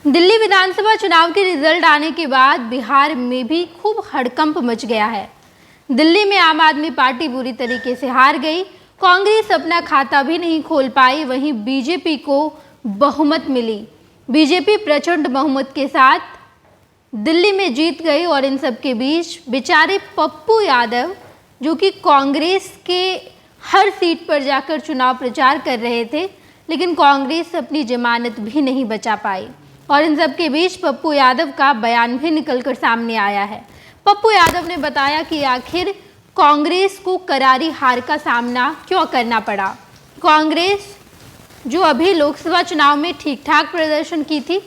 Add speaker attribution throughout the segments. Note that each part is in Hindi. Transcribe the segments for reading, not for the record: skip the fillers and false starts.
Speaker 1: दिल्ली विधानसभा चुनाव के रिजल्ट आने के बाद बिहार में भी खूब हड़कंप मच गया है। दिल्ली में आम आदमी पार्टी बुरी तरीके से हार गई। कांग्रेस अपना खाता भी नहीं खोल पाई। वहीं बीजेपी को बहुमत मिली। बीजेपी प्रचंड बहुमत के साथ दिल्ली में जीत गई। और इन सब के बीच बेचारे पप्पू यादव, जो कि कांग्रेस के हर सीट पर जाकर चुनाव प्रचार कर रहे थे, लेकिन कांग्रेस अपनी जमानत भी नहीं बचा पाई। और इन सब के बीच पप्पू यादव का बयान भी निकलकर सामने आया है। पप्पू यादव ने बताया कि आखिर कांग्रेस को करारी हार का सामना क्यों करना पड़ा। कांग्रेस जो अभी लोकसभा चुनाव में ठीक ठाक प्रदर्शन की थी,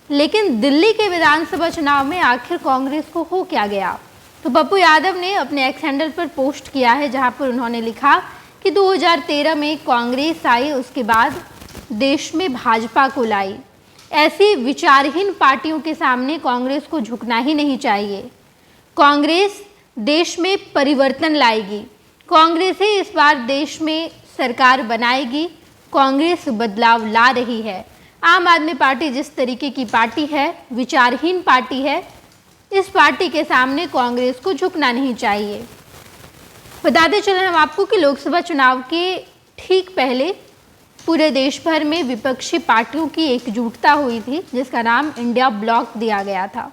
Speaker 1: लेकिन दिल्ली के विधानसभा चुनाव में आखिर कांग्रेस को हो क्या गया। तो पप्पू यादव ने अपने एक्स हैंडल पर पोस्ट किया है, जहां पर उन्होंने लिखा कि 2013 में कांग्रेस आई, उसके बाद देश में भाजपा को लाई। ऐसी विचारहीन पार्टियों के सामने कांग्रेस को झुकना ही नहीं चाहिए। कांग्रेस देश में परिवर्तन लाएगी। कांग्रेस ही इस बार देश में सरकार बनाएगी। कांग्रेस बदलाव ला रही है। आम आदमी पार्टी जिस तरीके की पार्टी है, विचारहीन पार्टी है, इस पार्टी के सामने कांग्रेस को झुकना नहीं चाहिए। बताते चलें हम आपको कि लोकसभा चुनाव के ठीक पहले पूरे देश भर में विपक्षी पार्टियों की एकजुटता हुई थी, जिसका नाम इंडिया ब्लॉक दिया गया था,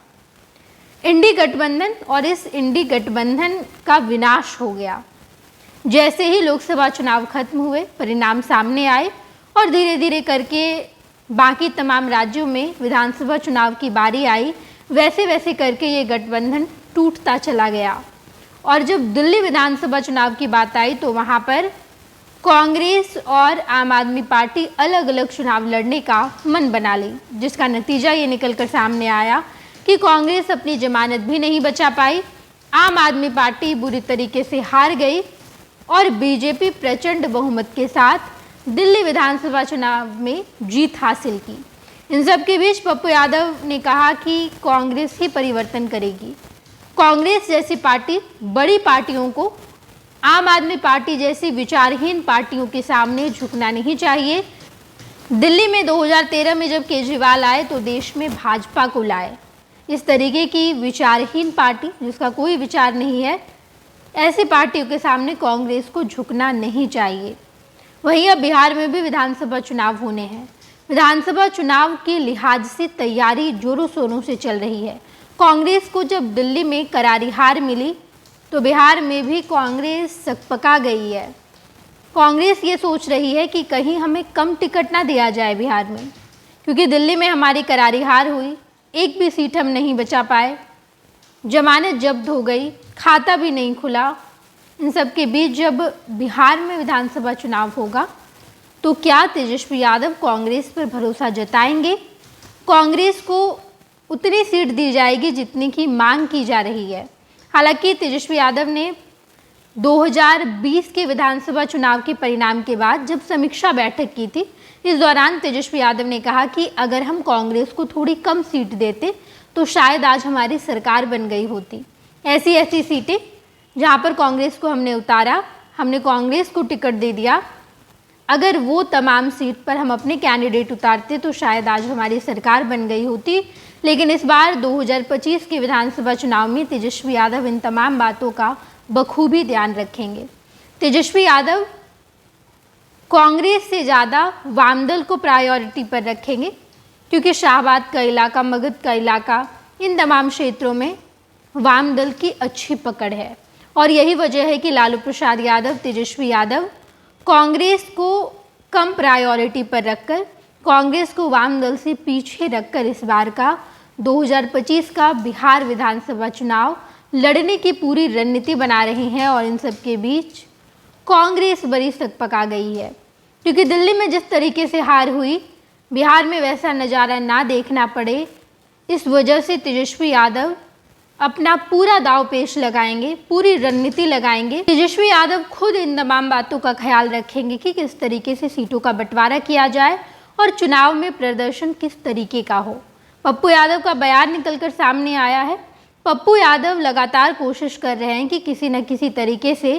Speaker 1: इंडी गठबंधन। और इस इंडी गठबंधन का विनाश हो गया। जैसे ही लोकसभा चुनाव खत्म हुए, परिणाम सामने आए और धीरे धीरे करके बाकी तमाम राज्यों में विधानसभा चुनाव की बारी आई, वैसे वैसे करके ये गठबंधन टूटता चला गया। और जब दिल्ली विधानसभा चुनाव की बात आई तो वहाँ पर कांग्रेस और आम आदमी पार्टी अलग अलग चुनाव लड़ने का मन बना ली, जिसका नतीजा ये निकलकर सामने आया कि कांग्रेस अपनी जमानत भी नहीं बचा पाई, आम आदमी पार्टी बुरी तरीके से हार गई और बीजेपी प्रचंड बहुमत के साथ दिल्ली विधानसभा चुनाव में जीत हासिल की। इन सब के बीच पप्पू यादव ने कहा कि कांग्रेस ही परिवर्तन करेगी। कांग्रेस जैसी पार्टी बड़ी पार्टियों को आम आदमी पार्टी जैसी विचारहीन पार्टियों के सामने झुकना नहीं चाहिए। दिल्ली में 2013 में जब केजरीवाल आए तो देश में भाजपा को लाए। इस तरीके की विचारहीन पार्टी जिसका कोई विचार नहीं है, ऐसी पार्टियों के सामने कांग्रेस को झुकना नहीं चाहिए। वहीं अब बिहार में भी विधानसभा चुनाव होने हैं। विधानसभा चुनाव के लिहाज से तैयारी जोरों शोरों से चल रही है। कांग्रेस को जब दिल्ली में करारी हार मिली तो बिहार में भी कांग्रेस सकपका गई है। कांग्रेस ये सोच रही है कि कहीं हमें कम टिकट ना दिया जाए बिहार में, क्योंकि दिल्ली में हमारी करारी हार हुई, एक भी सीट हम नहीं बचा पाए, जमानत जब्त हो गई, खाता भी नहीं खुला। इन सब के बीच जब बिहार में विधानसभा चुनाव होगा तो क्या तेजस्वी यादव कांग्रेस पर भरोसा जताएंगे? कांग्रेस को उतनी सीट दी जाएगी जितनी की मांग की जा रही है। हालांकि तेजस्वी यादव ने 2020 के विधानसभा चुनाव के परिणाम के बाद जब समीक्षा बैठक की थी, इस दौरान तेजस्वी यादव ने कहा कि अगर हम कांग्रेस को थोड़ी कम सीट देते तो शायद आज हमारी सरकार बन गई होती। ऐसी ऐसी सीटें जहां पर कांग्रेस को हमने उतारा, हमने कांग्रेस को टिकट दे दिया, अगर वो तमाम सीट पर हम अपने कैंडिडेट उतारते तो शायद आज हमारी सरकार बन गई होती। लेकिन इस बार 2025 के विधानसभा चुनाव में तेजस्वी यादव इन तमाम बातों का बखूबी ध्यान रखेंगे। तेजस्वी यादव कांग्रेस से ज़्यादा वामदल को प्रायोरिटी पर रखेंगे, क्योंकि शाहबाद का इलाका, मगध का इलाका, इन तमाम क्षेत्रों में वामदल की अच्छी पकड़ है। और यही वजह है कि लालू प्रसाद यादव, तेजस्वी यादव कांग्रेस को कम प्रायोरिटी पर रखकर, कांग्रेस को वामदल से पीछे रखकर इस बार का 2025 का बिहार विधानसभा चुनाव लड़ने की पूरी रणनीति बना रहे हैं। और इन सब के बीच कांग्रेस बड़ी सकपका गई है, क्योंकि दिल्ली में जिस तरीके से हार हुई, बिहार में वैसा नज़ारा ना देखना पड़े, इस वजह से तेजस्वी यादव अपना पूरा दाव पेश लगाएंगे, पूरी रणनीति लगाएंगे। तेजस्वी यादव खुद इन तमाम बातों का ख्याल रखेंगे कि किस तरीके से सीटों का बंटवारा किया जाए और चुनाव में प्रदर्शन किस तरीके का हो। पप्पू यादव का बयान निकलकर सामने आया है। पप्पू यादव लगातार कोशिश कर रहे हैं कि किसी न किसी तरीके से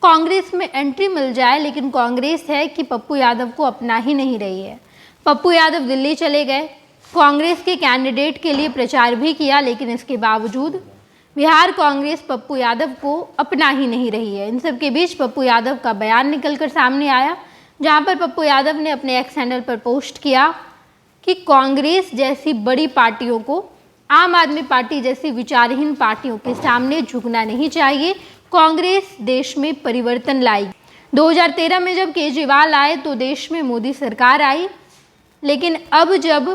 Speaker 1: कांग्रेस में एंट्री मिल जाए, लेकिन कांग्रेस है कि पप्पू यादव को अपना ही नहीं रही है। पप्पू यादव दिल्ली चले गए, कांग्रेस के कैंडिडेट के लिए प्रचार भी किया, लेकिन इसके बावजूद बिहार कांग्रेस पप्पू यादव को अपना ही नहीं रही है। इन सब के बीच पप्पू यादव का बयान निकलकर सामने आया, जहां पर पप्पू यादव ने अपने एक्स हैंडल पर पोस्ट किया कि कांग्रेस जैसी बड़ी पार्टियों को आम आदमी पार्टी जैसी विचारहीन पार्टियों के सामने झुकना नहीं चाहिए। कांग्रेस देश में परिवर्तन लाएगी। 2013 में जब केजरीवाल आए तो देश में मोदी सरकार आई, लेकिन अब जब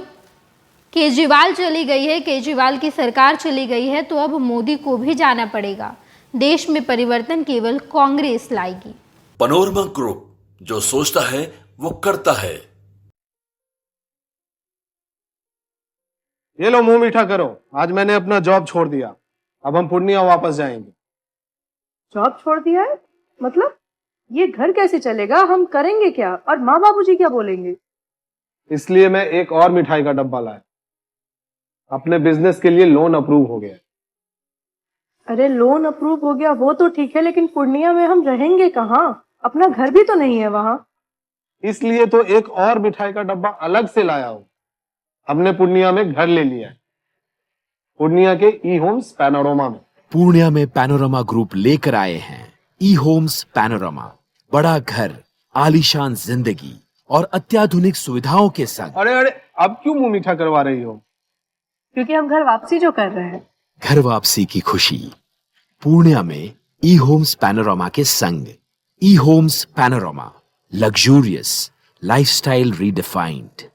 Speaker 1: केजरीवाल चली गई है, केजरीवाल की सरकार चली गई है, तो अब मोदी को भी जाना पड़ेगा। देश में परिवर्तन केवल कांग्रेस लाएगी।
Speaker 2: पैनोरमा ग्रुप, जो सोचता है वो करता है।
Speaker 3: ये लो, मुंह मीठा करो। आज मैंने अपना जॉब छोड़ दिया। अब हम पूर्णिया वापस जाएंगे।
Speaker 4: जॉब छोड़ दिया है? मतलब ये घर कैसे चलेगा? हम करेंगे क्या? और माँ बाबूजी क्या बोलेंगे?
Speaker 3: इसलिए मैं एक और मिठाई का डब्बा लाया। अपने बिजनेस के लिए लोन अप्रूव हो गया।
Speaker 4: अरे लोन अप्रूव हो गया वो तो ठीक है, लेकिन पूर्णिया में हम रहेंगे कहाँ? अपना घर भी तो नहीं है वहाँ।
Speaker 3: इसलिए तो एक और मिठाई का डब्बा अलग से लाया हूँ। हमने पूर्णिया में घर ले लिया है, पूर्णिया के ई होम्स पैनोरमा में।
Speaker 5: पूर्णिया में पैनोरमा ग्रुप लेकर आए हैं ई होम्स पैनोरमा। बड़ा घर, आलीशान जिंदगी और अत्याधुनिक सुविधाओं के संग।
Speaker 3: अरे अब क्यों मुंह मीठा करवा रही हो?
Speaker 4: क्योंकि हम घर वापसी जो कर रहे हैं।
Speaker 5: घर वापसी की खुशी पूर्णिया में ई होम्स पैनोरमा के संग। E homes panorama, luxurious lifestyle redefined.